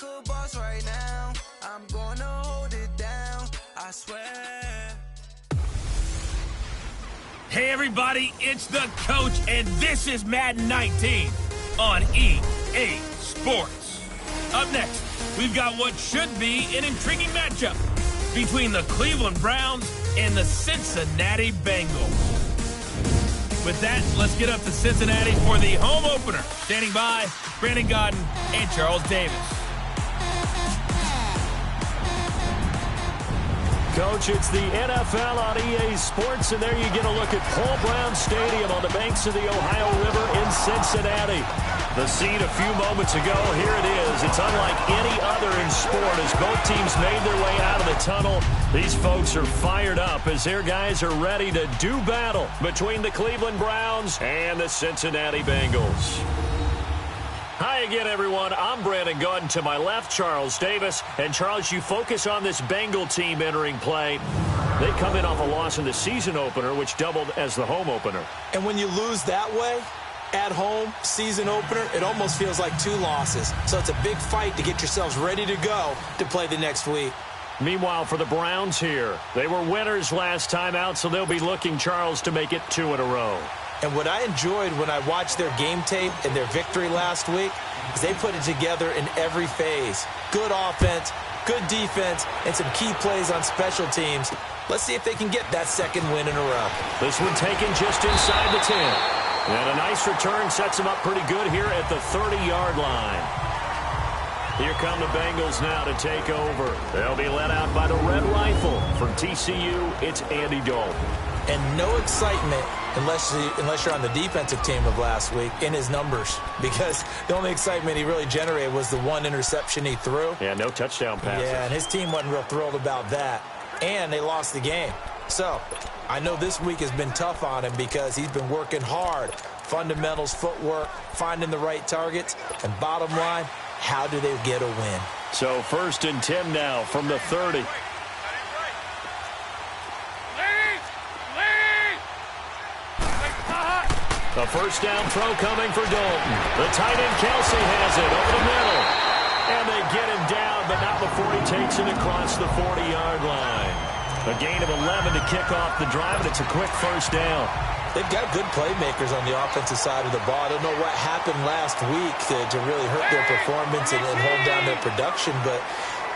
like a boss right now. I'm gonna hold it down, I swear. Hey everybody, it's the Coach, and this is Madden 19 on EA Sports. Up next, we've got what should be an intriguing matchup between the Cleveland Browns and the Cincinnati Bengals. With that, let's get up to Cincinnati for the home opener. Standing by, Brandon Godden and Charles Davis. Coach, it's the NFL on EA Sports, and there you get a look at Paul Brown Stadium on the banks of the Ohio River in Cincinnati. The scene a few moments ago, here it is. It's unlike any other in sport as both teams made their way out of the tunnel. These folks are fired up as their guys are ready to do battle between the Cleveland Browns and the Cincinnati Bengals. Hi again, everyone. I'm Brandon Godden. To my left, Charles Davis. And, Charles, you focus on this Bengal team entering play. They come in off a loss in the season opener, which doubled as the home opener. And when you lose that way, at home, season opener, it almost feels like two losses. So it's a big fight to get yourselves ready to go to play the next week. Meanwhile, for the Browns here, they were winners last time out, so they'll be looking, Charles, to make it 2 in a row. And what I enjoyed when I watched their game tape and their victory last week is they put it together in every phase. Good offense, good defense, and some key plays on special teams. Let's see if they can get that second win in a row. This one taken just inside the 10. And a nice return sets them up pretty good here at the 30-yard line. Here come the Bengals now to take over. They'll be led out by the Red Rifle. From TCU, it's Andy Dalton. And no excitement unless you're on the defensive team of last week in his numbers, because the only excitement he really generated was the one interception he threw. Yeah, no touchdown passes. Yeah, and his team wasn't real thrilled about that. And they lost the game. So I know this week has been tough on him because he's been working hard. Fundamentals, footwork, finding the right targets. And bottom line, how do they get a win? So 1st and 10 now from the 30. A first down throw coming for Dalton. The tight end Kelsey has it over the middle. And they get him down, but not before he takes it across the 40-yard line. A gain of 11 to kick off the drive, and it's a quick first down. They've got good playmakers on the offensive side of the ball. I don't know what happened last week to really hurt their performance and hold down their production, but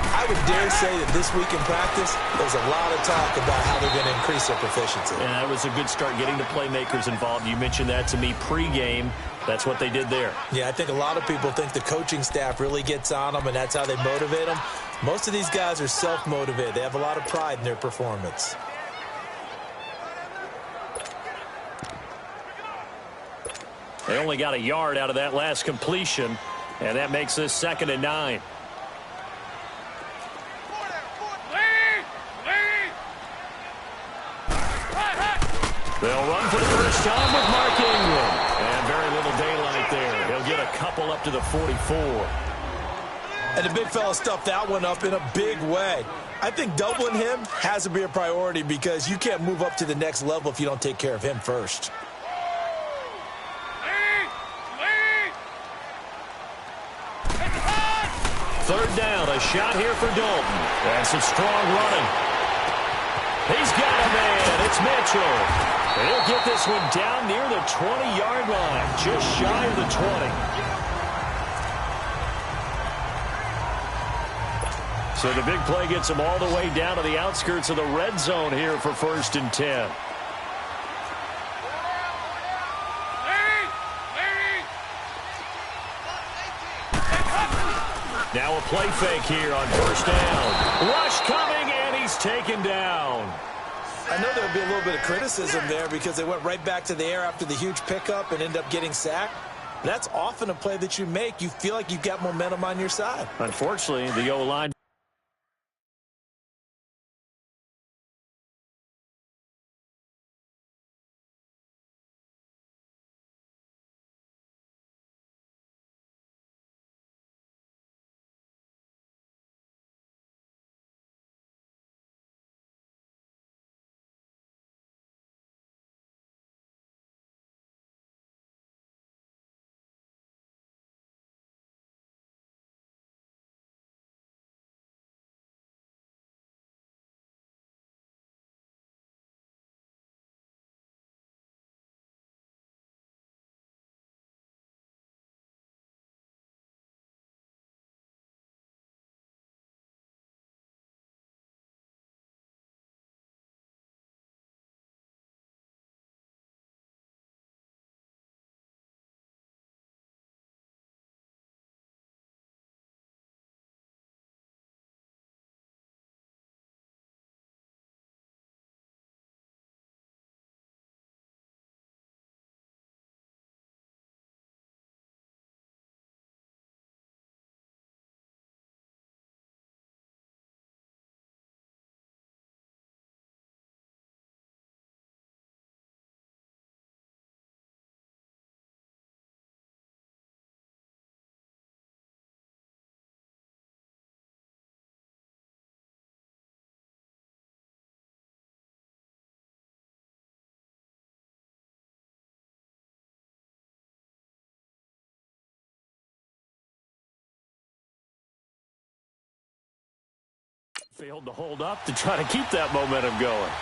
I would dare say that this week in practice, there's a lot of talk about how they're going to increase their proficiency. And that was a good start getting the playmakers involved. You mentioned that to me pregame. That's what they did there. Yeah, I think a lot of people think the coaching staff really gets on them, and that's how they motivate them. Most of these guys are self-motivated. They have a lot of pride in their performance. They only got a yard out of that last completion, and that makes this 2nd and 9. They'll run for the first time with Mark Ingram. And very little daylight there. He'll get a couple up to the 44. And the big fella stuffed that one up in a big way. I think doubling him has to be a priority because you can't move up to the next level if you don't take care of him first. Third down, a shot here for Dalton. That's a strong running. He's got a man. It's Mitchell. He'll get this one down near the 20-yard line, just shy of the 20. So the big play gets him all the way down to the outskirts of the red zone here for 1st and 10. Now a play fake here on 1st down. Rush coming, and he's taken down. I know there'll be a little bit of criticism there because they went right back to the air after the huge pickup and ended up getting sacked. That's often a play that you make. You feel like you've got momentum on your side. Unfortunately, the O-line Failed to hold up to try to keep that momentum going.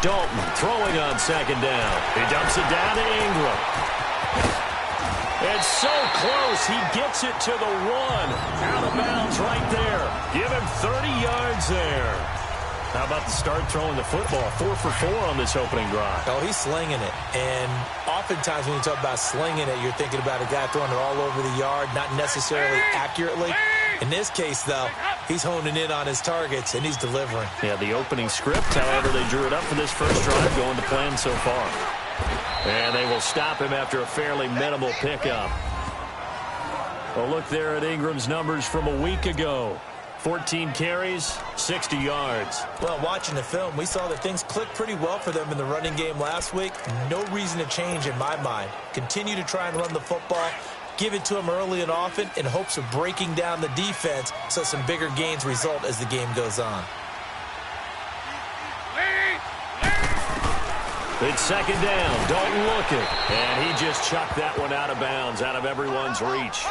Dalton throwing on second down. He dumps it down to Ingram. It's so close. He gets it to the 1. Out of bounds right there. Give him 30 yards there. How about the start throwing the football? 4 for 4 on this opening drive. Oh, he's slinging it. And oftentimes when you talk about slinging it, you're thinking about a guy throwing it all over the yard, not necessarily accurately. In this case, though, he's honing in on his targets, and he's delivering. Yeah, the opening script, however, they drew it up for this first drive, going to plan so far. And they will stop him after a fairly minimal pickup. A look there at Ingram's numbers from a week ago. 14 carries, 60 yards. Well, watching the film, we saw that things clicked pretty well for them in the running game last week. No reason to change in my mind. Continue to try and run the football. Give it to him early and often in hopes of breaking down the defense so some bigger gains result as the game goes on. It's second down. Dalton looking. And he just chucked that one out of bounds, out of everyone's reach.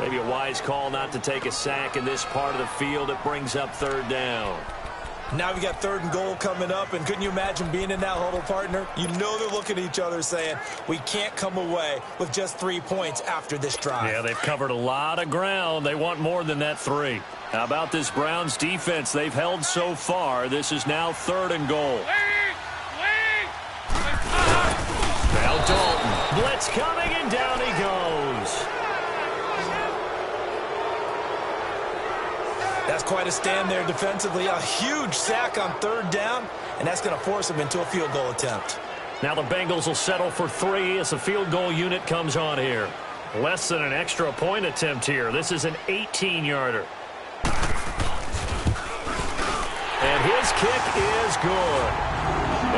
Maybe a wise call not to take a sack in this part of the field. It brings up third down. Now we got 3rd and goal coming up, and couldn't you imagine being in that huddle, partner? You know they're looking at each other saying, we can't come away with just 3 points after this drive. Yeah, they've covered a lot of ground. They want more than that 3. How about this Browns defense they've held so far? This is now 3rd and goal. Now Dalton. Blitz coming, and down he goes. That's quite a stand there defensively. A huge sack on 3rd down, and that's going to force them into a field goal attempt. Now the Bengals will settle for 3 as the field goal unit comes on here. Less than an extra point attempt here. This is an 18-yarder. And his kick is good.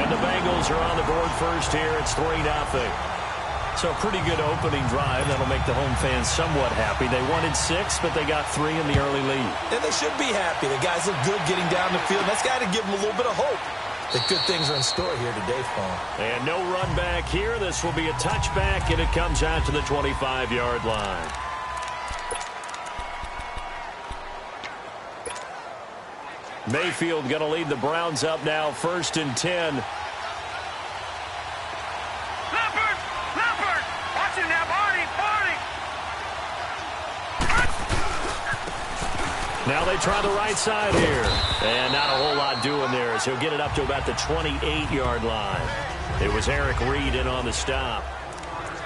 And the Bengals are on the board first here. It's 3-0. So a pretty good opening drive. That'll make the home fans somewhat happy. They wanted 6, but they got 3 in the early lead. And they should be happy. The guys look good getting down the field. That's got to give them a little bit of hope that good things are in store here today for them. And no run back here. This will be a touchback, and it comes out to the 25-yard line. Mayfield going to lead the Browns up now, 1st and 10. Now they try the right side here. And not a whole lot doing there as he'll get it up to about the 28-yard line. It was Eric Reed in on the stop.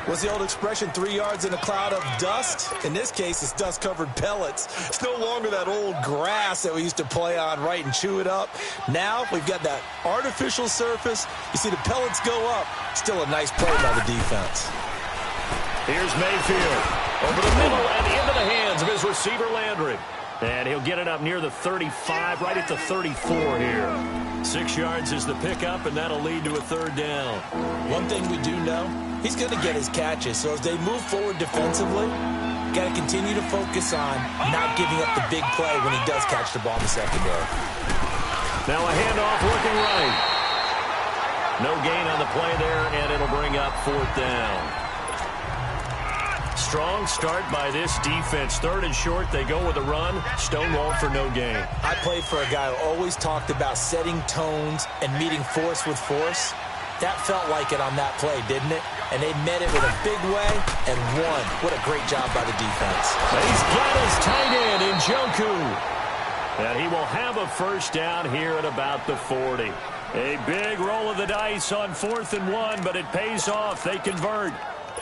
What's the old expression, 3 yards in a cloud of dust? In this case, it's dust-covered pellets. It's no longer that old grass that we used to play on, right, and chew it up. Now we've got that artificial surface. You see the pellets go up. Still a nice play by the defense. Here's Mayfield. Over the middle and into the hands of his receiver, Landry. And he'll get it up near the 35, right at the 34 here. 6 yards is the pickup, and that'll lead to a 3rd down. One thing we do know, he's going to get his catches. So as they move forward defensively, got to continue to focus on not giving up the big play when he does catch the ball in the secondary. Now a handoff looking right. No gain on the play there, and it'll bring up 4th down. Strong start by this defense. 3rd and short, they go with a run. Stonewall for no gain. I played for a guy who always talked about setting tones and meeting force with force. That felt like it on that play, didn't it? And they met it with a big way and won. What a great job by the defense. He's got his tight end in Njoku. And he will have a 1st down here at about the 40. A big roll of the dice on 4th and 1, but it pays off. They convert.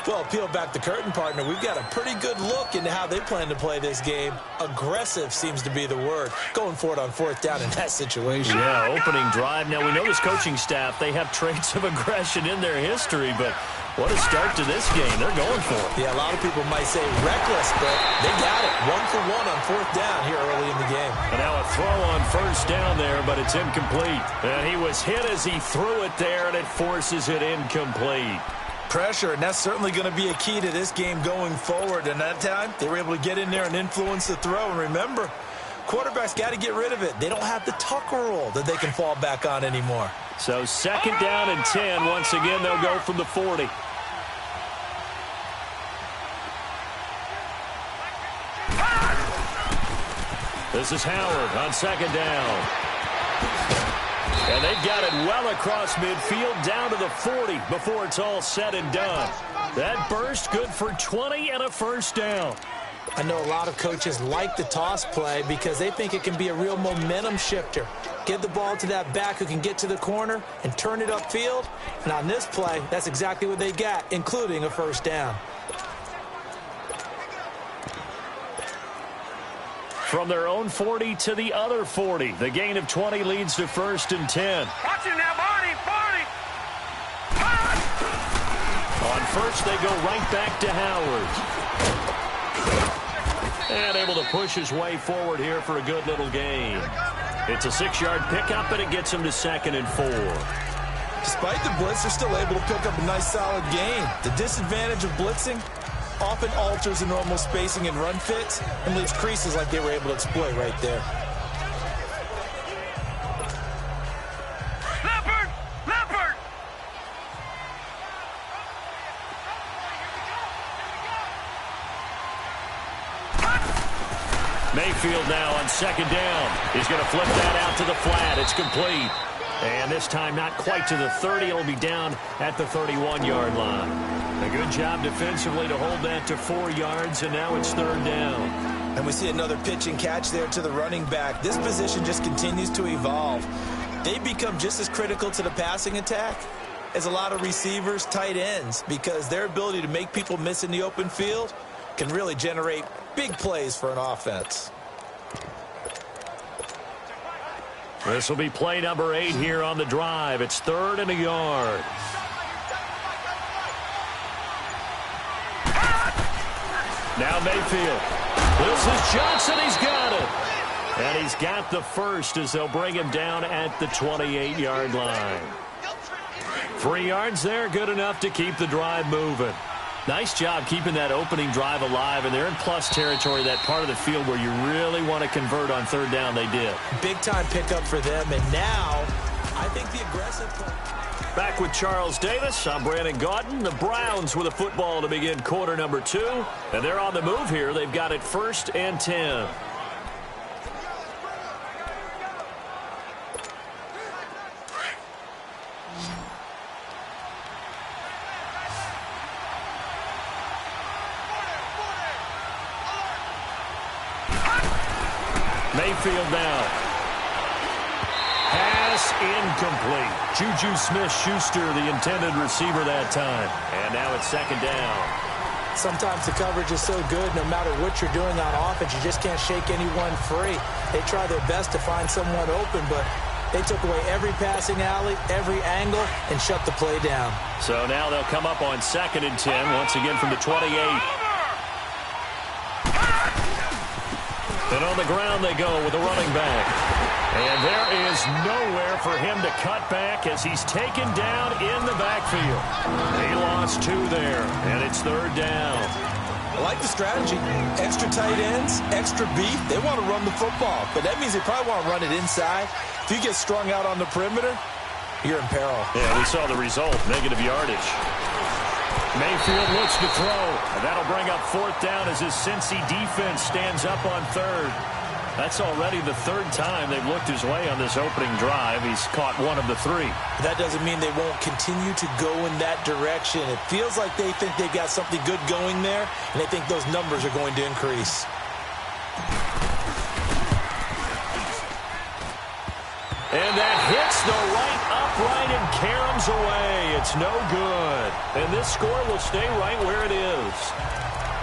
Well, peel back the curtain, partner. We've got a pretty good look into how they plan to play this game. Aggressive seems to be the word. Going for it on 4th down in that situation. Yeah, opening drive. Now, we know this coaching staff, they have traits of aggression in their history, but what a start to this game. They're going for it. Yeah, a lot of people might say reckless, but they got it. 1 for 1 on 4th down here early in the game. And now a throw on 1st down there, but it's incomplete. And he was hit as he threw it there, and it forces it incomplete. Pressure, and that's certainly going to be a key to this game going forward. And that time, they were able to get in there and influence the throw. And remember, quarterbacks got to get rid of it. They don't have the tuck rule that they can fall back on anymore. So 2nd down and 10. Once again, they'll go from the 40. This is Howard on second down. And they've got it well across midfield down to the 40 before it's all said and done. That burst good for 20 and a first down. I know a lot of coaches like the toss play because they think it can be a real momentum shifter. Give the ball to that back who can get to the corner and turn it upfield. And on this play, that's exactly what they got, including a first down. From their own 40 to the other 40. The gain of 20 leads to 1st and 10. Watch it now, Barney! On first, they go right back to Howard. And able to push his way forward here for a good little gain. It's a 6-yard pickup, and it gets him to 2nd and 4. Despite the blitz, they're still able to pick up a nice solid gain. The disadvantage of blitzing often alters the normal spacing and run fits and leaves creases like they were able to exploit right there. Leopard! Mayfield now on 2nd down. He's going to flip that out to the flat. It's complete. And this time not quite to the 30. It'll be down at the 31-yard line. A good job defensively to hold that to 4 yards, and now it's 3rd down. And we see another pitch and catch there to the running back. This position just continues to evolve. They become just as critical to the passing attack as a lot of receivers, tight ends, because their ability to make people miss in the open field can really generate big plays for an offense. This will be play number 8 here on the drive. It's 3rd and a yard. Now Mayfield. This is Johnson. He's got it. And he's got the first as they'll bring him down at the 28-yard line. 3 yards there, good enough to keep the drive moving. Nice job keeping that opening drive alive, and they're in plus territory, that part of the field where you really want to convert on 3rd down. They did. Big-time pickup for them, and now I think the aggressive play. Back with Charles Davis, I'm Brandon Gaudin. The Browns with a football to begin quarter number 2, and they're on the move here. They've got it 1st and 10. Mayfield now. Pass incomplete. Juju Smith-Schuster, the intended receiver that time. And now it's 2nd down. Sometimes the coverage is so good, no matter what you're doing on offense, you just can't shake anyone free. They try their best to find someone open, but they took away every passing alley, every angle, and shut the play down. So now they'll come up on 2nd and 10, once again from the 28. And on the ground they go with the running back. And there is nowhere for him to cut back as he's taken down in the backfield. He lost 2 there, and it's 3rd down. I like the strategy. Extra tight ends, extra beef. They want to run the football, but that means they probably want to run it inside. If you get strung out on the perimeter, you're in peril. Yeah, we saw the result, negative yardage. Mayfield looks to throw, and that'll bring up 4th down as his Cincy defense stands up on 3rd. That's already the 3rd time they've looked his way on this opening drive. He's caught 1 of the 3. That doesn't mean they won't continue to go in that direction. It feels like they think they've got something good going there, and they think those numbers are going to increase. And that hits the right upright and caroms away. It's no good. And this score will stay right where it is.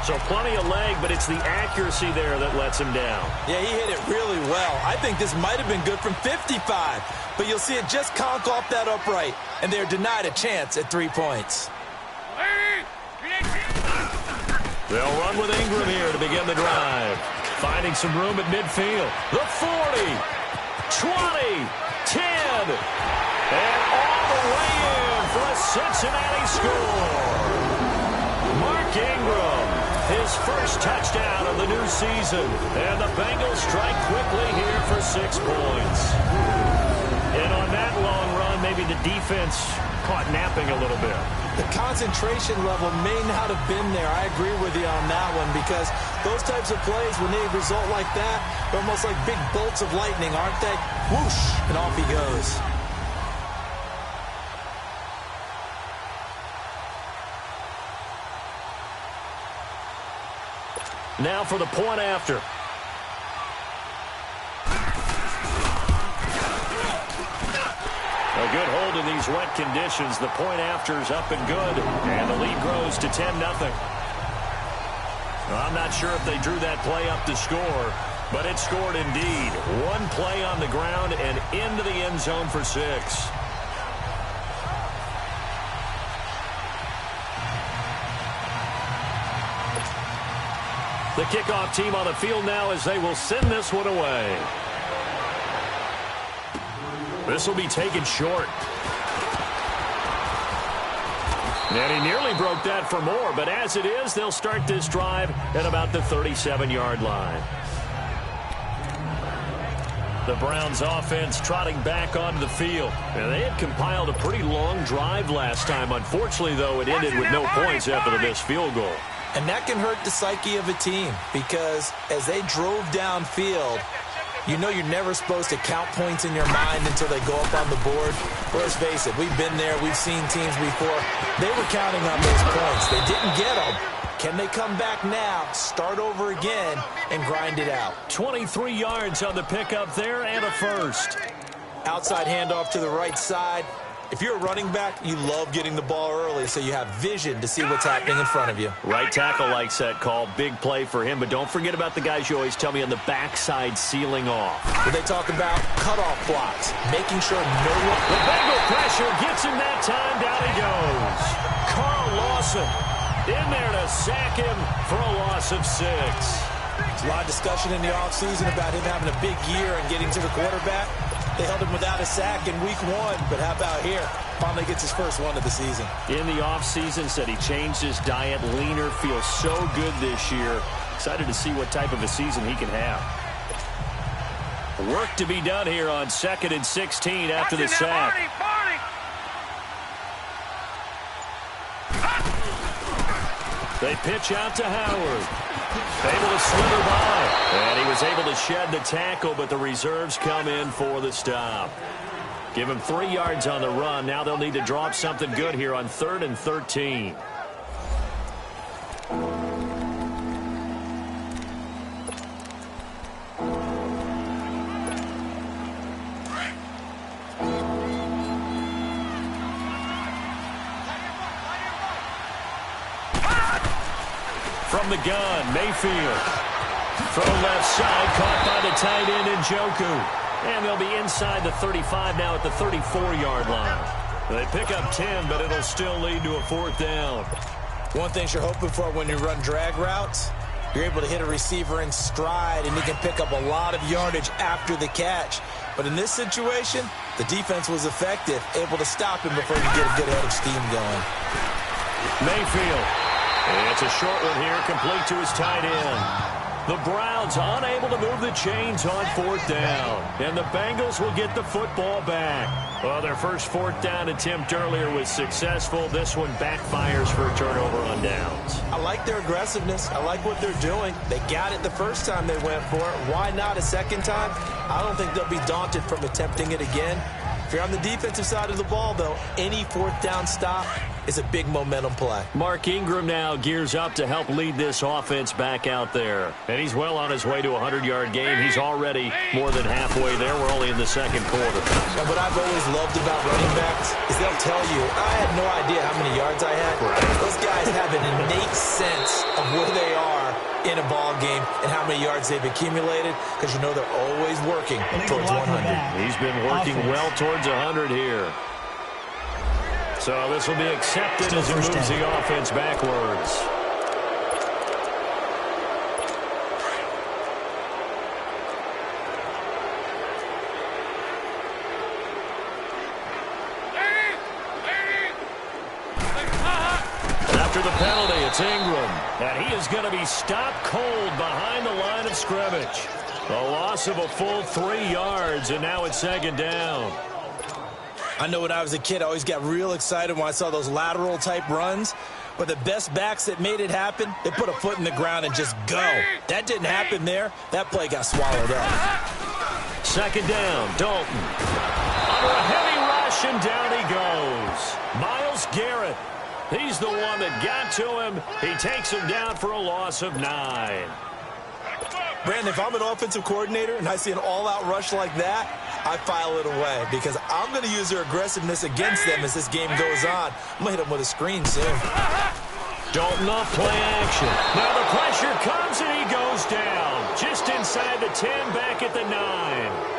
So plenty of leg, but it's the accuracy there that lets him down. Yeah, he hit it really well. I think this might have been good from 55, but you'll see it just conk off that upright, and they're denied a chance at 3 points. They'll run with Ingram here to begin the drive. Finding some room at midfield. The 40, 20, 10, and all the way in for a Cincinnati score. Mark Ingram, his first touchdown of the new season. And the Bengals strike quickly here for 6 points. And on that long run, maybe the defense caught napping a little bit. The concentration level may not have been there. I agree with you on that one, because those types of plays, when they result like that, they're almost like big bolts of lightning, aren't they? Whoosh, and off he goes. Now for the point after. A good hold in these wet conditions. The point after is up and good. And the lead grows to 10-0. I'm not sure if they drew that play up to score, but it scored indeed. One play on the ground and into the end zone for 6. The kickoff team on the field now as they will send this one away. This will be taken short. And he nearly broke that for more, but as it is, they'll start this drive at about the 37-yard line. The Browns offense trotting back onto the field. And they had compiled a pretty long drive last time. Unfortunately, though, it ended with no points after the missed field goal. And that can hurt the psyche of a team, because as they drove downfield, you know you're never supposed to count points in your mind until they go up on the board. Let's face it, we've been there. We've seen teams before. They were counting on those points. They didn't get them. Can they come back now, start over again, and grind it out? 23 yards on the pickup there and a first. Outside handoff to the right side. If you're a running back, you love getting the ball early so you have vision to see what's happening in front of you. Right tackle likes that call. Big play for him, but don't forget about the guys you always tell me on the backside sealing off. When they talk about cutoff blocks, making sure no one... The Bengal pressure gets him that time. Down he goes. Carl Lawson in there to sack him for a loss of 6. There's a lot of discussion in the offseason about him having a big year and getting to the quarterback. They held him without a sack in week 1, but how about here? Finally gets his first one of the season. In the offseason, said he changed his diet, leaner, feels so good this year. Excited to see what type of a season he can have. Work to be done here on 2nd and 16 after the sack. They pitch out to Howard. Able to slither by. And he was able to shed the tackle, but the reserves come in for the stop. Give him 3 yards on the run. Now they'll need to draw up something good here on 3rd and 13. From the gun, Mayfield. Throw left side, caught by the tight end Njoku. And they'll be inside the 35 now at the 34-yard line. They pick up 10, but it'll still lead to a 4th down. One thing you're hoping for when you run drag routes, you're able to hit a receiver in stride, and he can pick up a lot of yardage after the catch. But in this situation, the defense was effective, able to stop him before you get a good head of steam going. Mayfield. It's a short one here, complete to his tight end. The Browns unable to move the chains on 4th down. And the Bengals will get the football back. Well, their first 4th down attempt earlier was successful. This one backfires for a turnover on downs. I like their aggressiveness. I like what they're doing. They got it the first time they went for it. Why not a second time? I don't think they'll be daunted from attempting it again. If you're on the defensive side of the ball, though, any 4th down stop is a big momentum play. Mark Ingram now gears up to help lead this offense back out there. And he's well on his way to a 100-yard game. He's already more than halfway there. We're only in the 2nd quarter. And what I've always loved about running backs is they'll tell you, I had no idea how many yards I had. Right. Those guys have an innate sense of where they are in a ball game and how many yards they've accumulated, because you know they're always working towards 100. He's been working well towards 100 here. So this will be accepted as he moves the offense backwards. After the penalty, it's Ingram. And he is going to be stopped cold behind the line of scrimmage. A loss of a full 3 yards, and now it's 2nd down. I know when I was a kid, I always got real excited when I saw those lateral type runs. But the best backs that made it happen, they put a foot in the ground and just go. That didn't happen there. That play got swallowed up. Second down, Dalton. Under a heavy rush, and down he goes. Myles Garrett. He's the one that got to him. He takes him down for a loss of 9. Brandon, if I'm an offensive coordinator and I see an all-out rush like that, I file it away because I'm going to use their aggressiveness against them as this game goes on. I'm going to hit them with a screen soon. Dalton off play action. Now the pressure comes and he goes down. Just inside the 10, back at the 9.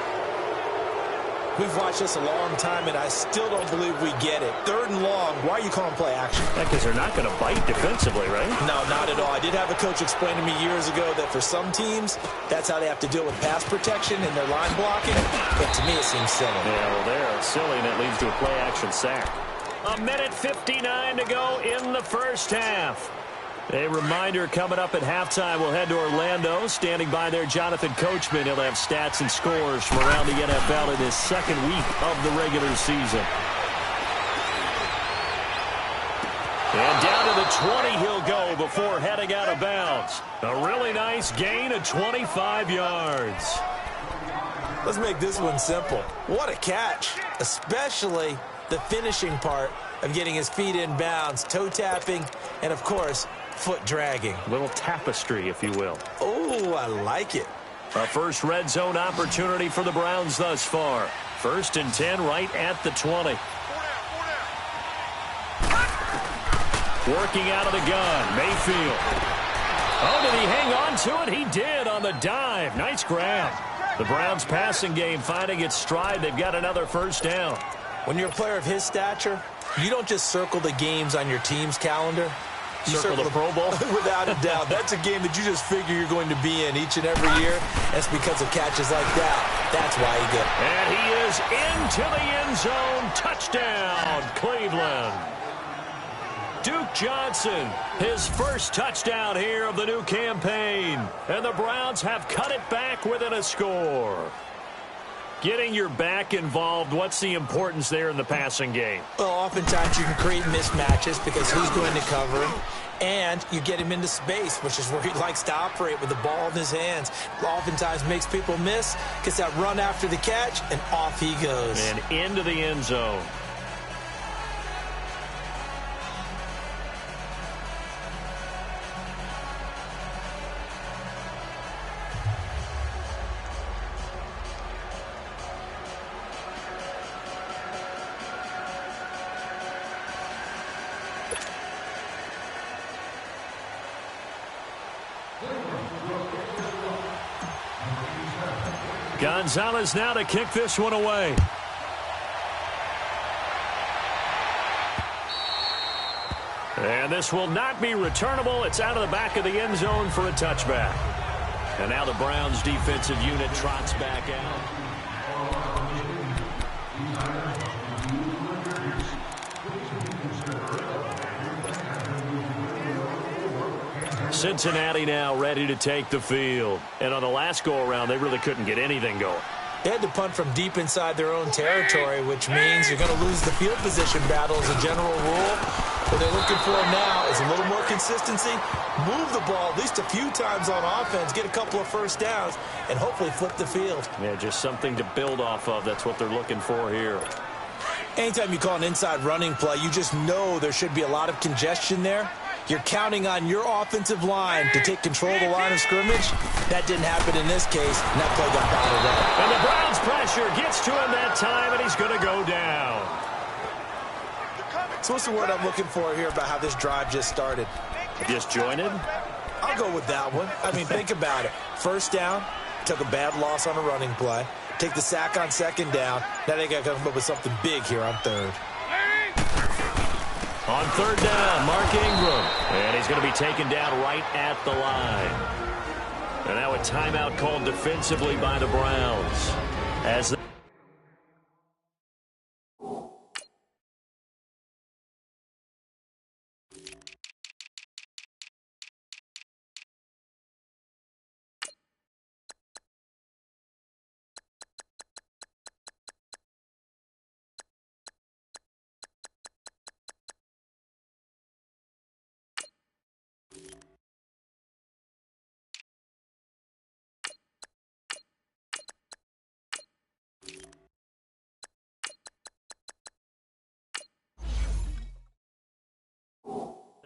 We've watched this a long time, and I still don't believe we get it. 3rd and long, why are you calling play action? Because they're not going to bite defensively, right? No, not at all. I did have a coach explain to me years ago that for some teams, that's how they have to deal with pass protection and their line blocking. But to me, it seems silly. Yeah, well, they're silly, and it leads to a play action sack. 1:59 to go in the first half. A reminder coming up at halftime, we'll head to Orlando. Standing by there, Jonathan Coachman. He'll have stats and scores from around the NFL in his second week of the regular season. And down to the 20 he'll go before heading out of bounds. A really nice gain of 25 yards. Let's make this one simple. What a catch, especially the finishing part of getting his feet in bounds, toe tapping, and, of course, foot dragging. A little tapestry, if you will. Oh, I like it. A first red zone opportunity for the Browns thus far. 1st and 10 right at the 20. Working out of the gun, Mayfield. Oh, did he hang on to it? He did on the dive. Nice grab. The Browns passing game finding its stride. They've got another first down. When you're a player of his stature, you don't just circle the games on your team's calendar. You circle the Pro Bowl? Without a doubt. That's a game that you just figure you're going to be in each and every year. That's because of catches like that. That's why he gets it. And he is into the end zone. Touchdown, Cleveland. Duke Johnson, his first touchdown here of the new campaign. And the Browns have cut it back within a score. Getting your back involved, what's the importance there in the passing game? Well, oftentimes you can create mismatches because who's going to cover him, and you get him into space, which is where he likes to operate with the ball in his hands. Oftentimes makes people miss, gets that run after the catch, and off he goes. And into the end zone. Gonzalez now to kick this one away. And this will not be returnable. It's out of the back of the end zone for a touchback. And now the Browns defensive unit trots back out. Cincinnati now ready to take the field. And on the last go-around, they really couldn't get anything going. They had to punt from deep inside their own territory, which means you're going to lose the field position battle as a general rule. What they're looking for now is a little more consistency, move the ball at least a few times on offense, get a couple of first downs, and hopefully flip the field. Yeah, just something to build off of. That's what they're looking for here. Anytime you call an inside running play, you just know there should be a lot of congestion there. You're counting on your offensive line to take control of the line of scrimmage. That didn't happen in this case, and that play got bottled up. And the Browns pressure gets to him that time, and he's going to go down. So what's the word I'm looking for here about how this drive just started? Disjointed? I'll go with that one. I mean, think about it. First down, took a bad loss on a running play. Take the sack on second down. Now they got to come up with something big here on third. On third down, Mark Ingram. And he's going to be taken down right at the line. And now a timeout called defensively by the Browns. As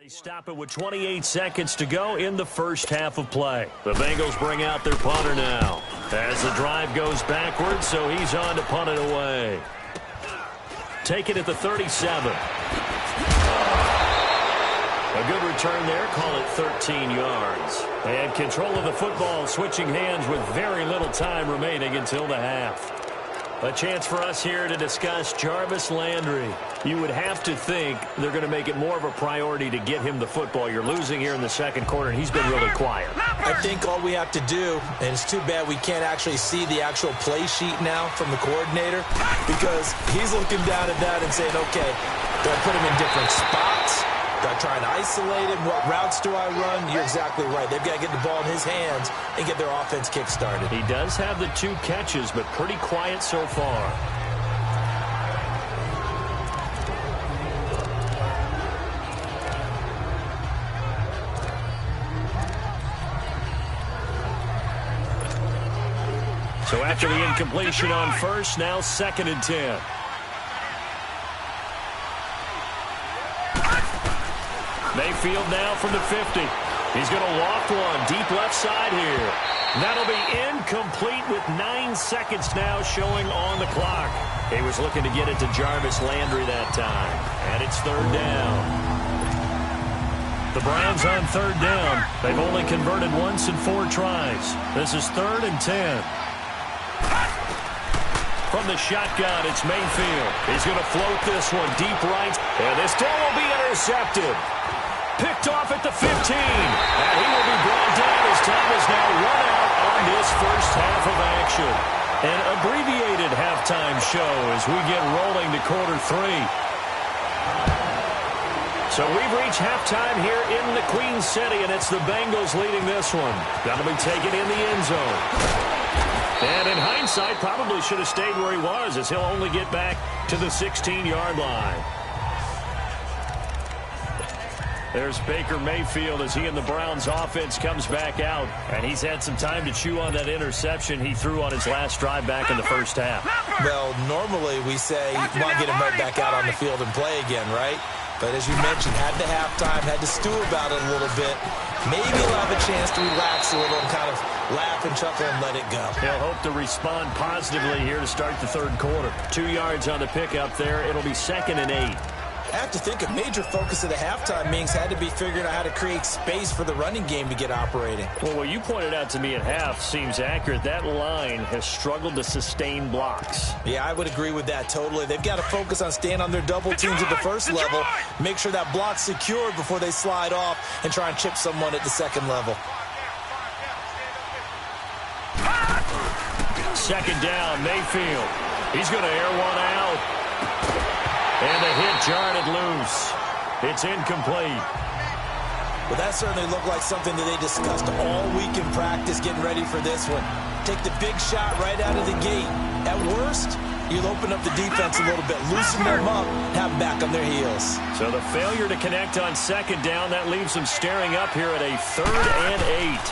They stop it with 28 seconds to go in the first half of play. The Bengals bring out their punter now as the drive goes backwards, so he's on to punt it away. Take it at the 37. A good return there, call it 13 yards. And control of the football, switching hands with very little time remaining until the half. A chance for us here to discuss Jarvis Landry. You would have to think they're going to make it more of a priority to get him the football. You're losing here in the second quarter, and he's been really quiet. I think all we have to do, and it's too bad we can't actually see the actual play sheet now from the coordinator, because he's looking down at that and saying, okay, do I put him in different spots? Do I try and isolate him? What routes do I run? You're exactly right. They've got to get the ball in his hands and get their offense kick-started. He does have the 2 catches, but pretty quiet so far. So after the incompletion on first, now 2nd and 10. Mayfield now from the 50. He's going to loft one deep left side here. That'll be incomplete with 9 seconds now showing on the clock. He was looking to get it to Jarvis Landry that time. And it's 3rd down. The Browns on 3rd down. They've only converted once in 4 tries. This is 3rd and 10. From the shotgun, it's Mayfield. He's going to float this one deep right. And this still will be intercepted. Picked off at the 15. And he will be brought down as time is now run out on this first half of action. An abbreviated halftime show as we get rolling to quarter 3. So we've reached halftime here in the Queen City, and it's the Bengals leading this one. That'll be taken in the end zone. And in hindsight, probably should have stayed where he was, as he'll only get back to the 16-yard line. There's Baker Mayfield as he and the Browns offense comes back out. And he's had some time to chew on that interception he threw on his last drive back in the first half. Well, normally we say you want to get him right back out on the field and play again, right? But as you mentioned, had to halftime, had to stew about it a little bit. Maybe he'll have a chance to relax a little and kind of laugh and chuckle and let it go. He'll hope to respond positively here to start the 3rd quarter. 2 yards on the pickup there. It'll be 2nd and 8. I have to think a major focus of the halftime meetings had to be figuring out how to create space for the running game to get operating. Well, what you pointed out to me at half seems accurate. That line has struggled to sustain blocks. Yeah, I would agree with that totally. They've got to focus on staying on their double teams at the first level, make sure that block's secured before they slide off and try and chip someone at the 2nd level. 2nd down, Mayfield. He's going to air one out. And the hit jarred it loose. It's incomplete. Well, that certainly looked like something that they discussed all week in practice getting ready for this one. Take the big shot right out of the gate. At worst, you'll open up the defense a little bit, loosen them up, have them back on their heels. So the failure to connect on 2nd down, that leaves them staring up here at a 3rd and 8.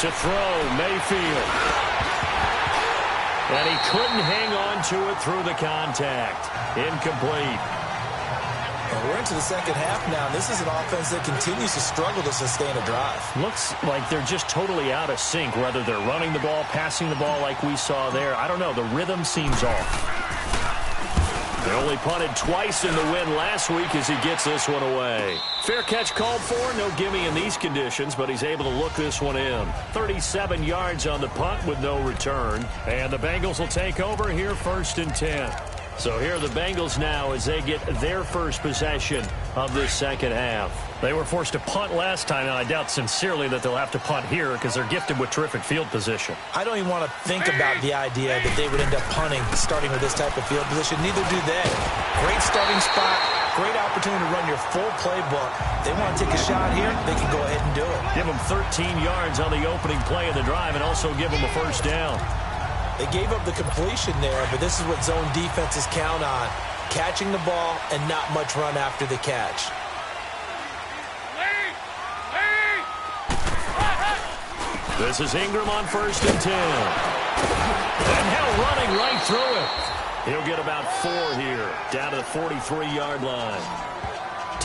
To throw, Mayfield. And he couldn't hang on to it through the contact. Incomplete. Well, we're into the 2nd half now. This is an offense that continues to struggle to sustain a drive. Looks like they're just totally out of sync, whether they're running the ball, passing the ball like we saw there. I don't know. The rhythm seems off. They only punted twice in the win last week as he gets this one away. Fair catch called for. No gimme in these conditions, but he's able to look this one in. 37 yards on the punt with no return. And the Bengals will take over here 1st and 10. So here are the Bengals now as they get their first possession of this 2nd half. They were forced to punt last time, and I doubt sincerely that they'll have to punt here because they're gifted with terrific field position. I don't even want to think about the idea that they would end up punting starting with this type of field position. Neither do they. Great starting spot, great opportunity to run your full playbook. They want to take a shot here, they can go ahead and do it. Give them 13 yards on the opening play of the drive and also give them a 1st down. They gave up the completion there, but this is what zone defenses count on. Catching the ball and not much run after the catch. This is Ingram on 1st and 10. And Hill running right through it. He'll get about 4 here, down to the 43-yard line.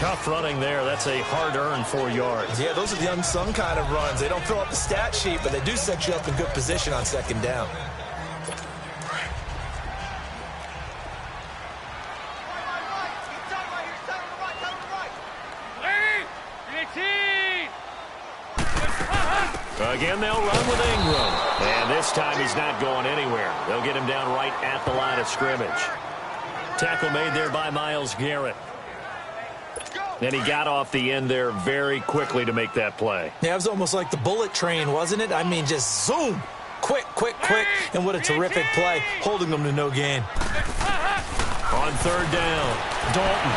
Tough running there. That's a hard-earned 4 yards. Yeah, those are the unsung kind of runs. They don't fill up the stat sheet, but they do set you up in good position on second down. Again, they'll run with Ingram. And this time he's not going anywhere. They'll get him down right at the line of scrimmage. Tackle made there by Myles Garrett. And he got off the end there very quickly to make that play. Yeah, it was almost like the bullet train, wasn't it? I mean, just zoom. Quick, quick, quick. And what a terrific play, holding them to no gain. On third down, Dalton.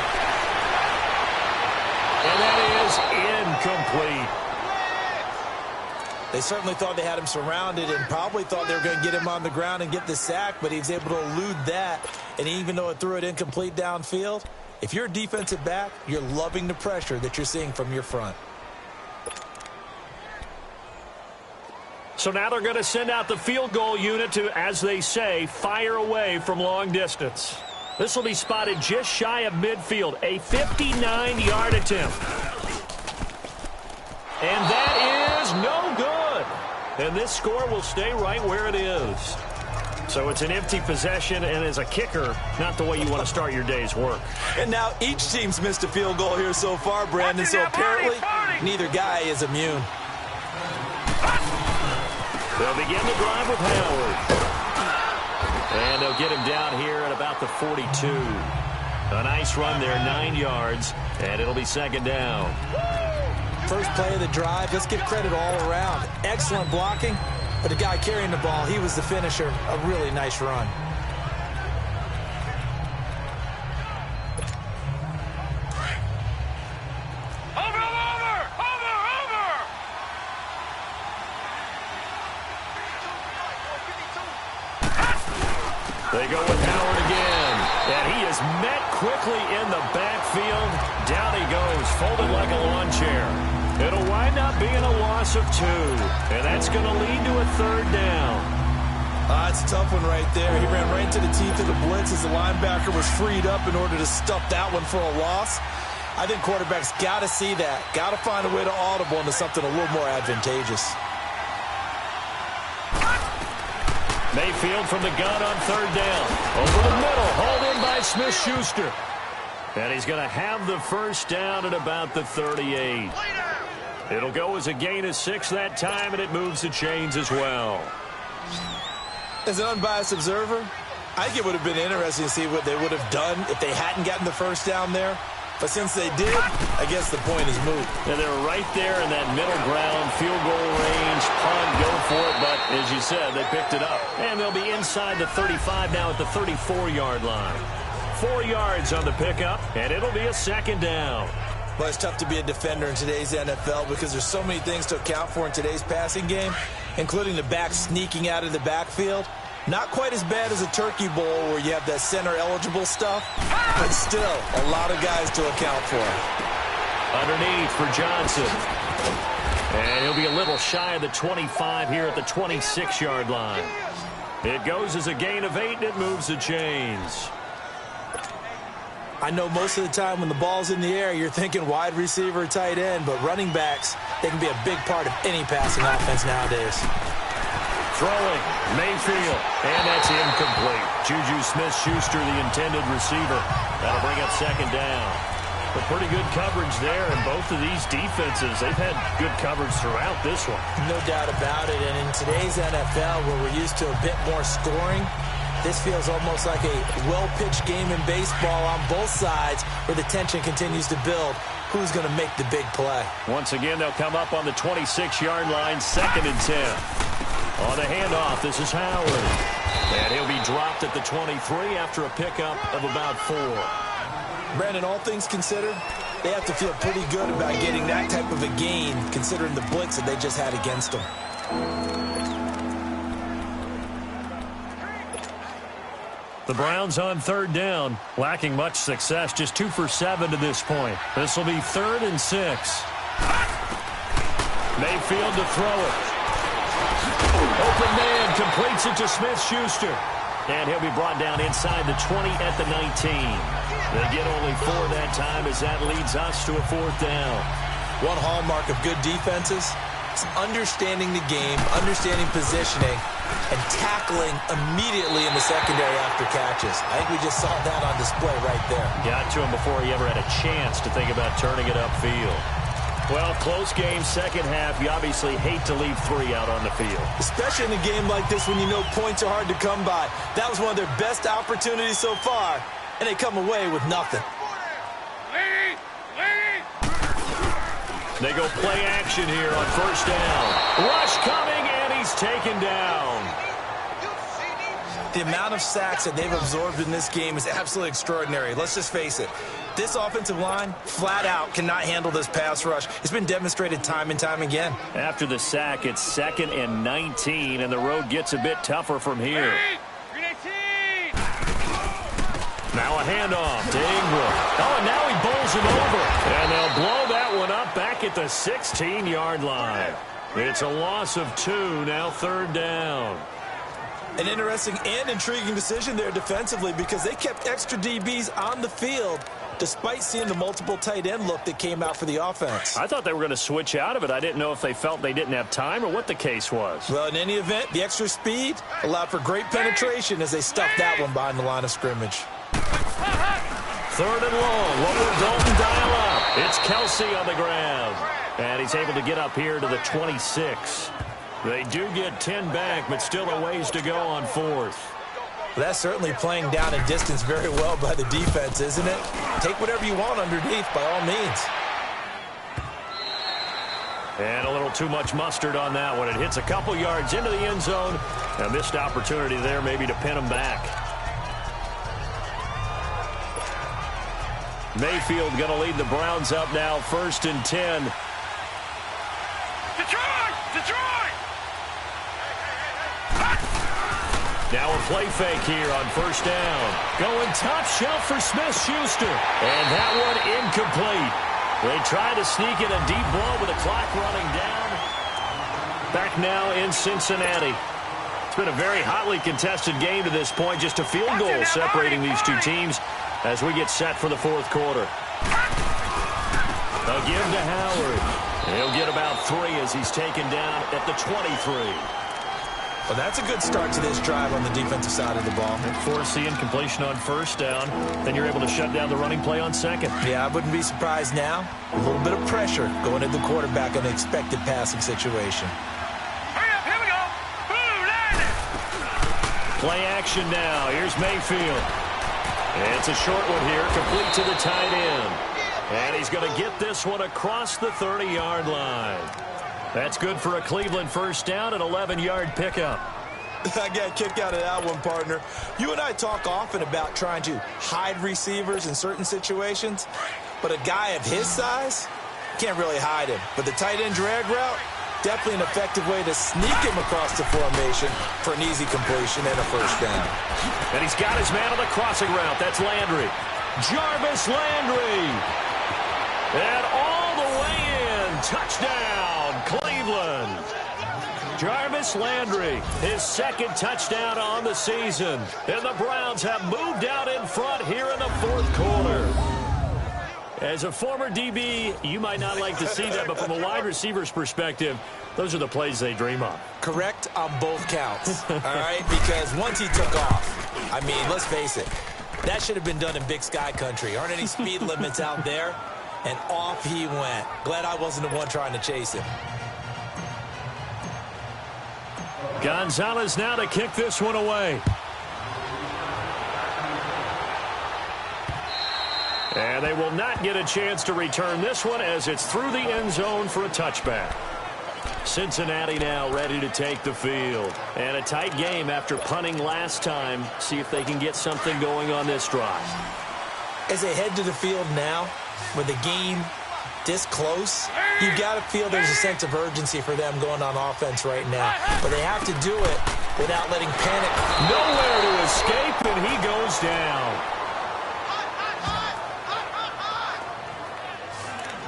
And that is incomplete. They certainly thought they had him surrounded and probably thought they were going to get him on the ground and get the sack, but he was able to elude that. And even though it threw it incomplete downfield, if you're a defensive back, you're loving the pressure that you're seeing from your front. So now they're going to send out the field goal unit to, as they say, fire away from long distance. This will be spotted just shy of midfield, a 59-yard attempt. And that is no good. And this score will stay right where it is. So it's an empty possession, and as a kicker, not the way you want to start your day's work. And now each team's missed a field goal here so far, Brandon, so apparently neither guy is immune. They'll begin the drive with Howard. And they'll get him down here at about the 42. A nice run there, 9 yards, and it'll be second down. First play of the drive, let's give credit all around. Excellent blocking, but the guy carrying the ball, he was the finisher. A really nice run. They go with Howard again, and he is met quickly in the backfield. Down he goes, folded like a lawn chair. It'll wind up being a loss of 2, and that's going to lead to a third down. It's a tough one right there. He ran right into the teeth of the blitz as the linebacker was freed up in order to stuff that one for a loss. I think quarterbacks got to see that, got to find a way to audible into something a little more advantageous. Mayfield from the gun on third down. Over the middle, hauled in by Smith-Schuster. And he's going to have the first down at about the 38. It'll go as a gain of 6 that time, and it moves the chains as well. As an unbiased observer, I think it would have been interesting to see what they would have done if they hadn't gotten the first down there. But since they did, I guess the point is moot. And they're right there in that middle ground, field goal range, punt, go for it. But as you said, they picked it up. And they'll be inside the 35 now at the 34-yard line. 4 yards on the pickup, and it'll be a second down. Well, it's tough to be a defender in today's NFL because there's so many things to account for in today's passing game, including the back sneaking out of the backfield. Not quite as bad as a turkey bowl where you have that center-eligible stuff, but still a lot of guys to account for. Underneath for Johnson. And he'll be a little shy of the 25 here at the 26-yard line. It goes as a gain of 8, and it moves the chains. I know most of the time when the ball's in the air, you're thinking wide receiver, tight end, but running backs, they can be a big part of any passing offense nowadays. Throwing, Mayfield, and that's incomplete. Juju Smith-Schuster, the intended receiver. That'll bring up second down. But pretty good coverage there, and both of these defenses, they've had good coverage throughout this one. No doubt about it, and in today's NFL, where we're used to a bit more scoring, this feels almost like a well-pitched game in baseball on both sides where the tension continues to build. Who's going to make the big play? Once again, they'll come up on the 26-yard line, 2nd and 10. On the handoff, this is Howard. And he'll be dropped at the 23 after a pickup of about 4. Brandon, all things considered, they have to feel pretty good about getting that type of a gain, considering the blitz that they just had against them. The Browns on third down, lacking much success, just 2 for 7 to this point. This will be 3rd and 6. Mayfield to throw it. Open man completes it to Smith-Schuster. And he'll be brought down inside the 20 at the 19. They get only 4 that time as that leads us to a 4th down. One hallmark of good defenses is understanding the game, understanding positioning, and tackling immediately in the secondary after catches. I think we just saw that on display right there. Got to him before he ever had a chance to think about turning it upfield. Well, close game, second half. You obviously hate to leave 3 out on the field. Especially in a game like this when you know points are hard to come by. That was one of their best opportunities so far, and they come away with nothing. They go play action here on first down. Rush coming, and he's taken down. The amount of sacks that they've absorbed in this game is absolutely extraordinary. Let's just face it. This offensive line, flat out, cannot handle this pass rush. It's been demonstrated time and time again. After the sack, it's 2nd and 19, and the road gets a bit tougher from here. Now a handoff to Ingram. Oh, and now he bowls him over. And they'll blow that one up back at the 16-yard line. It's a loss of 2, now 3rd down. An interesting and intriguing decision there defensively because they kept extra DBs on the field despite seeing the multiple tight end look that came out for the offense. I thought they were going to switch out of it. I didn't know if they felt they didn't have time or what the case was. Well, in any event, the extra speed allowed for great penetration as they stuffed that one behind the line of scrimmage. 3rd and long. What will Dalton dial up? It's Kelsey on the ground. And he's able to get up here to the 26. They do get 10 back, but still a ways to go on 4th. Well, that's certainly playing down and distance very well by the defense, isn't it? Take whatever you want underneath by all means. And a little too much mustard on that one. It hits a couple yards into the end zone. A missed opportunity there maybe to pin them back. Mayfield going to lead the Browns up now, 1st and 10. Detroit! Now a play fake here on first down. Going top shelf for Smith-Schuster. And that one incomplete. They try to sneak in a deep ball with the clock running down. Back now in Cincinnati. It's been a very hotly contested game to this point. Just a field goal separating these two teams as we get set for the 4th quarter. A give to Howard. He'll get about 3 as he's taken down at the 23. Well, that's a good start to this drive on the defensive side of the ball. Force the incompletion on first down. Then you're able to shut down the running play on 2nd. Yeah, I wouldn't be surprised now. A little bit of pressure going at the quarterback in an expected passing situation. Hurry up, here we go. Boom, Play action now. Here's Mayfield. It's a short one here, complete to the tight end. And he's going to get this one across the 30-yard line. That's good for a Cleveland first down, an 11-yard pickup. I got a kick out of that one, partner. You and I talk often about trying to hide receivers in certain situations, but a guy of his size can't really hide him. But the tight end drag route, definitely an effective way to sneak him across the formation for an easy completion and a first down. And he's got his man on the crossing route. That's Landry. Jarvis Landry. And all the way in. Touchdown, Cleveland. Jarvis Landry, his 2nd touchdown on the season. And the Browns have moved out in front here in the 4th quarter. As a former DB, you might not like to see that, but from a wide receiver's perspective, those are the plays they dream of. Correct on both counts, all right? Because once he took off, I mean, let's face it, that should have been done in Big Sky Country. Aren't any speed limits out there? And off he went. Glad I wasn't the one trying to chase him. Gonzalez now to kick this one away. And they will not get a chance to return this one as it's through the end zone for a touchback. Cincinnati now ready to take the field. And a tight game after punting last time. See if they can get something going on this drive. As they head to the field now, with the game this close, you got to feel there's a sense of urgency for them going on offense right now. But they have to do it without letting panic. Nowhere to escape, and he goes down.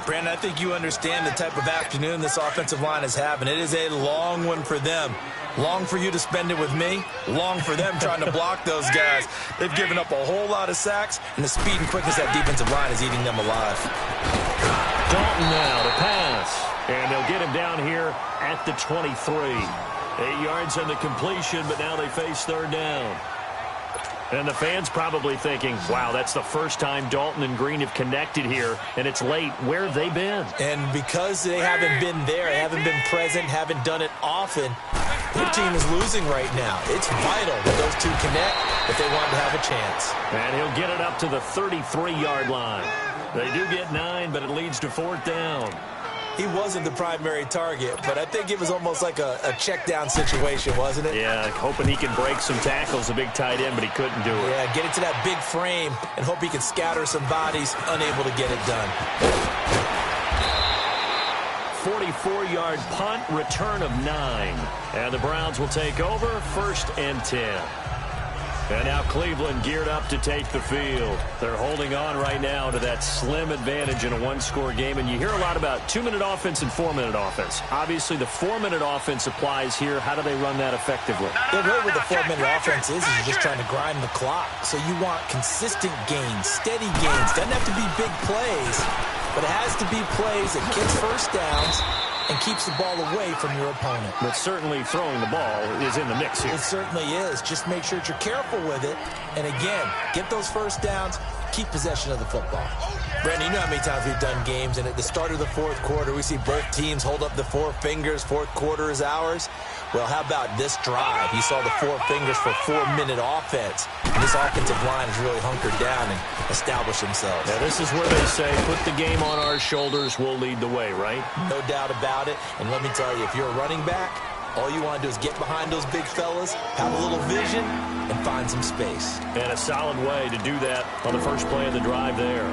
Brandon, I think you understand the type of afternoon this offensive line is having. It is a long one for them. Long for you to spend it with me. Long for them trying to block those guys. They've given up a whole lot of sacks, and the speed and quickness of that defensive line is eating them alive. Dalton now to pass. And they'll get him down here at the 23. 8 yards on the completion, but now they face third down. And the fans probably thinking, wow, that's the first time Dalton and Green have connected here, and it's late. Where have they been? And because they haven't been there, haven't been present, haven't done it often, their team is losing right now. It's vital that those two connect if they want to have a chance. And he'll get it up to the 33-yard line. They do get 9, but it leads to fourth down. He wasn't the primary target, but I think it was almost like a check-down situation, wasn't it? Yeah, hoping he can break some tackles, a big tight end, but he couldn't do it. Yeah, get into that big frame and hope he can scatter some bodies, unable to get it done. 44-yard punt, return of 9. And the Browns will take over, 1st and 10. And now Cleveland geared up to take the field. They're holding on right now to that slim advantage in a one-score game. And you hear a lot about 2-minute offense and 4-minute offense. Obviously, the 4-minute offense applies here. How do they run that effectively? Yeah, really what the 4-minute offense is you're just trying to grind the clock. So you want consistent gains, steady gains. Doesn't have to be big plays, but it has to be plays that gets first downs and keeps the ball away from your opponent. But certainly throwing the ball is in the mix here. It certainly is. Just make sure that you're careful with it. And again, get those first downs, keep possession of the football. Brandon, you know how many times we've done games, and at the start of the fourth quarter, we see both teams hold up the 4 fingers, fourth quarter is ours. Well, how about this drive? You saw the 4 fingers for 4-minute offense. And this offensive line has really hunkered down and established themselves. Yeah, this is where they say, put the game on our shoulders, we'll lead the way, right? No doubt about it. And let me tell you, if you're a running back, all you want to do is get behind those big fellas, have a little vision, and find some space. And a solid way to do that on the first play of the drive there.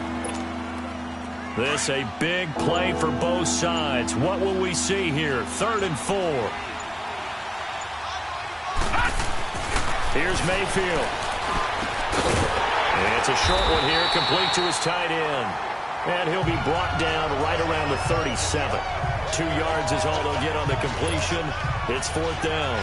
This a big play for both sides. What will we see here? 3rd and 4. Here's Mayfield. And it's a short one here, complete to his tight end. And he'll be brought down right around the 37. 2 yards is all they'll get on the completion. It's 4th down.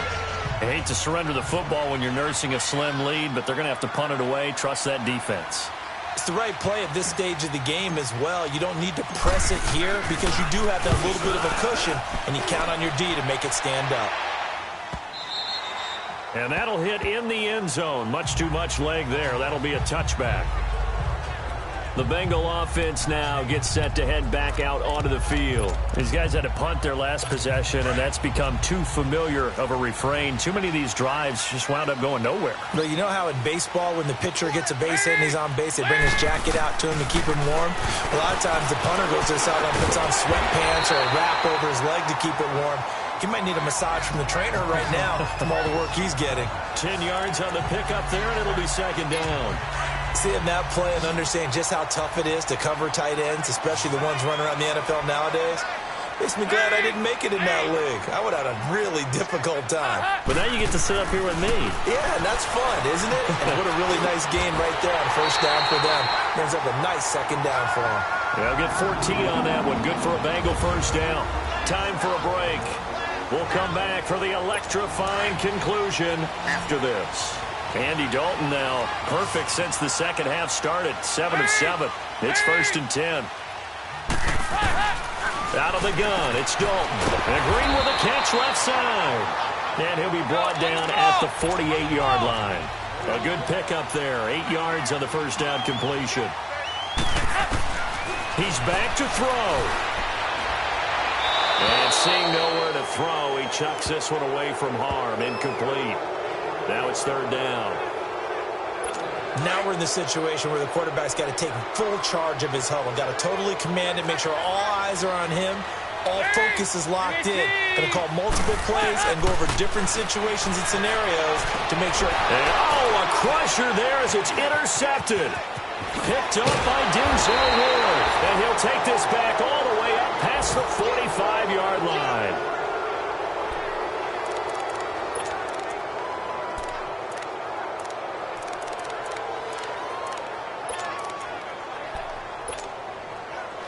I hate to surrender the football when you're nursing a slim lead, but they're going to have to punt it away. Trust that defense. It's the right play at this stage of the game as well. You don't need to press it here because you do have that little bit of a cushion, and you count on your D to make it stand up. And that'll hit in the end zone. Much too much leg there. That'll be a touchback. The Bengal offense now gets set to head back out onto the field. These guys had to punt their last possession, and that's become too familiar of a refrain. Too many of these drives just wound up going nowhere. But you know how in baseball, when the pitcher gets a base hit and he's on base, they bring his jacket out to him to keep him warm? A lot of times the punter goes to the sideline, puts on sweatpants or a wrap over his leg to keep it warm. He might need a massage from the trainer right now from all the work he's getting. 10 yards on the pickup there, and it'll be 2nd down. Seeing that play and understanding just how tough it is to cover tight ends, especially the ones running around the NFL nowadays, makes me glad I didn't make it in that league. I would have had a really difficult time. But now you get to sit up here with me. Yeah, and that's fun, isn't it? And what a really nice game right there on 1st down for them. Brings up a nice 2nd down for them. They'll get 14 on that one. Good for a Bengal 1st down. Time for a break. We'll come back for the electrifying conclusion after this. Andy Dalton now perfect since the second half started. 7 of 7. It's 1st and 10. Out of the gun, it's Dalton. And Green with a catch left side. And he'll be brought down at the 48-yard line. A good pickup there. 8 yards on the 1st down completion. He's back to throw. And seeing nowhere to throw, he chucks this one away from harm. Incomplete. Now it's 3rd down. Now we're in the situation where the quarterback's got to take full charge of his huddle. Got to totally command it, make sure all eyes are on him. All focus is locked in. Going to call multiple plays and go over different situations and scenarios to make sure. And a crusher there as it's intercepted. Picked up by Denzel Ward. And he'll take this back all the way up past the 45-yard line.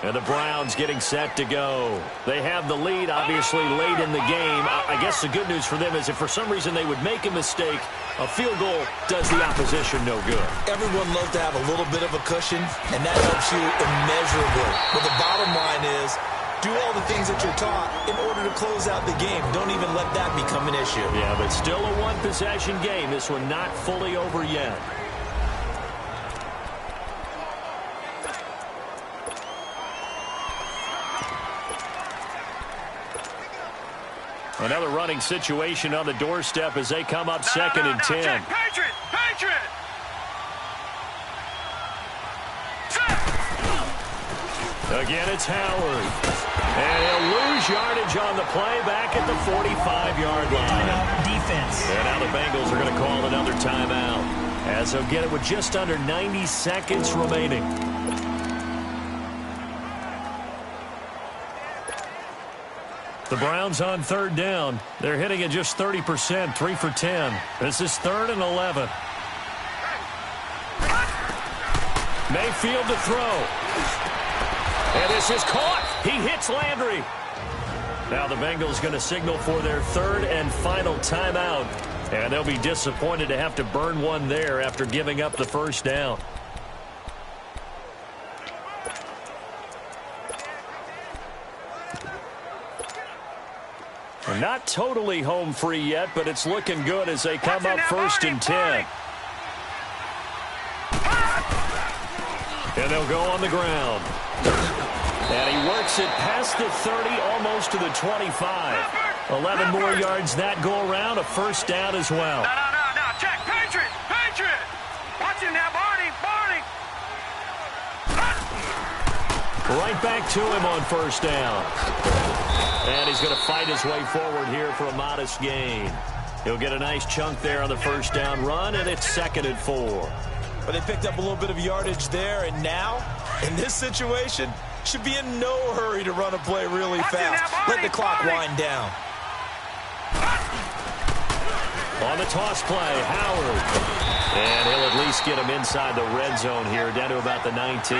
And the Browns getting set to go. They have the lead, obviously, late in the game. I guess the good news for them is if for some reason they would make a mistake, a field goal does the opposition no good. Everyone loves to have a little bit of a cushion, and that helps you immeasurably. But the bottom line is, do all the things that you're taught in order to close out the game. Don't even let that become an issue. Yeah, but still a one-possession game. This one not fully over yet. Another running situation on the doorstep as they come up second and 10. Check. Patriot! Patriot! Again, it's Howard. And he'll lose yardage on the play back at the 45-yard line. Timeout defense. And now the Bengals are going to call another timeout, as they'll get it with just under 90 seconds remaining. The Browns on third down. They're hitting at just 30%, 3 for 10. This is 3rd and 11. Mayfield to throw. And this is caught. He hits Landry. Now the Bengals going to signal for their 3rd and final timeout. And they'll be disappointed to have to burn one there after giving up the first down. We're not totally home free yet, but it's looking good as they come up 1st and 10. And they'll go on the ground. And he works it past the 30, almost to the 25. 11 more yards that go around, a first down as well. No. Check. Patriot! Patriot! Watch him now, Barney! Right back to him on first down. And he's going to fight his way forward here for a modest gain. He'll get a nice chunk there on the first down run, and it's 2nd and 4. But they picked up a little bit of yardage there, and now, in this situation, should be in no hurry to run a play really fast. Let the clock wind down. On the toss play, Howard. And he'll at least get him inside the red zone here, down to about the 19.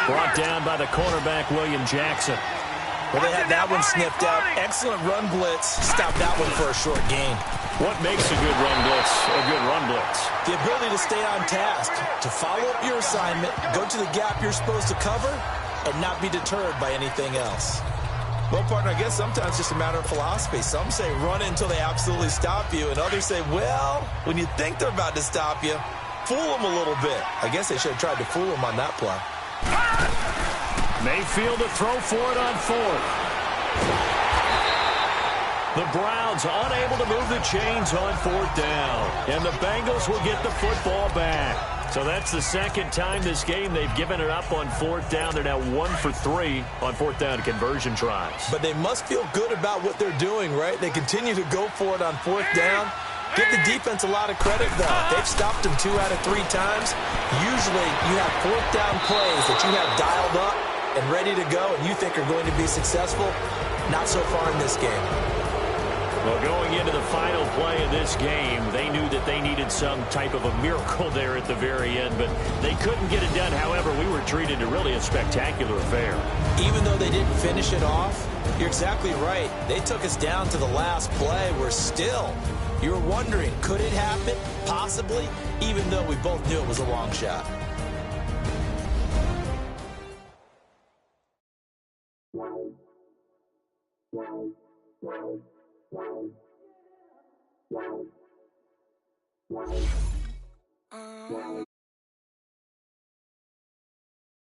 Brought down by the cornerback, William Jackson. Well, they had that one sniffed out. Excellent run blitz. Stop that one for a short gain. What makes a good run blitz a good run blitz? The ability to stay on task, to follow up your assignment, go to the gap you're supposed to cover, and not be deterred by anything else. Well, partner, I guess sometimes it's just a matter of philosophy. Some say run it until they absolutely stop you, and others say, well, when you think they're about to stop you, fool them a little bit. I guess they should have tried to fool them on that play. Mayfield to throw for it on 4th. The Browns unable to move the chains on 4th down. And the Bengals will get the football back. So that's the second time this game they've given it up on 4th down. They're now 1 for 3 on 4th down conversion tries. But they must feel good about what they're doing, right? They continue to go for it on 4th down. Give the defense a lot of credit, though. They've stopped them 2 out of 3 times. Usually you have 4th down plays that you have dialed up and ready to go and you think are going to be successful. Not so far in this game. Well, going into the final play of this game, they knew that they needed some type of a miracle there at the very end, but they couldn't get it done. However, we were treated to really a spectacular affair. Even though they didn't finish it off, you're exactly right. They took us down to the last play. We're still, you're wondering, could it happen? Possibly, even though we both knew it was a long shot. Wow.